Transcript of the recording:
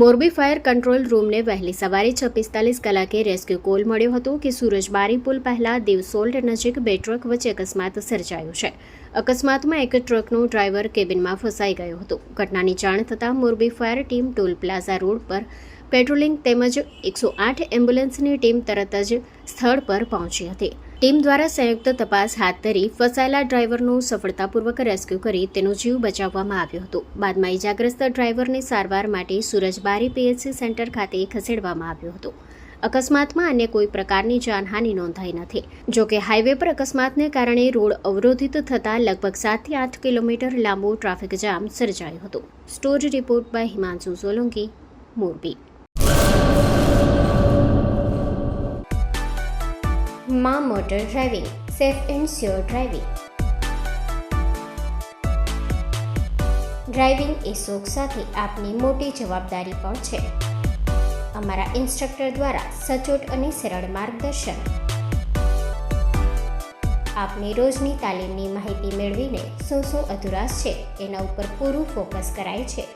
Morbi fire control રૂમને વહેલી સવારે 6:45 કલાકે રેસ્ક્યુ કોલ મળ્યો હતો કે સુરજબારી પુલ પહેલા દેવસોલ્ટ નજીક બે ટ્રક વચ્ચે અકસ્માત સર્જાયો છે. અકસ્માતમાં એક ટ્રકનો ડ્રાઈવર કેબિનમાં ફસાઈ ગયો હતો. ઘટનાની જાણ થતાં Morbi fire team toll plaza road પર પેટ્રોલિંગ તેમજ 108 એમ્બ્યુલન્સની ટીમ તરત જ સ્થળ પર પહોંચી હતી. ટીમ દ્વારા સંયુક્ત તપાસ હાથ ધરી ફસાયેલા ડ્રાઈવરનું સફળતાપૂર્વક રેસ્ક્યુ કરી તેનો જીવ બચાવવામાં આવ્યો હતો. બાદમાં ઇજાગ્રસ્ત ડ્રાઈવરને સારવાર માટે સુરજબારી પીએચસી સેન્ટર ખાતે ખસેડવામાં આવ્યો હતો. અકસ્માતમાં અન્ય કોઈ પ્રકારની જાનહાનિ નોંધાઈ નથી. જોકે હાઈવે પર અકસ્માતને કારણે રોડ અવરોધિત થતાં લગભગ 7 થી 8 કિલોમીટર લાંબો ટ્રાફિક જામ સર્જાયો હતો. Story report by Himanshu Solanki, Morbi. માં motor driving, safe and sure driving. Driving એ શોખ સાથે આપની મોટી જવાબદારી પણ છે. અમારા ઇન્સ્ટ્રક્ટર દ્વારા સચોટ અને સરળ માર્ગદર્શન. આપની રોજની તાલીમની માહિતી મેળવીને શું અધુરાશ છે એના ઉપર પૂરું ફોકસ કરાય છે.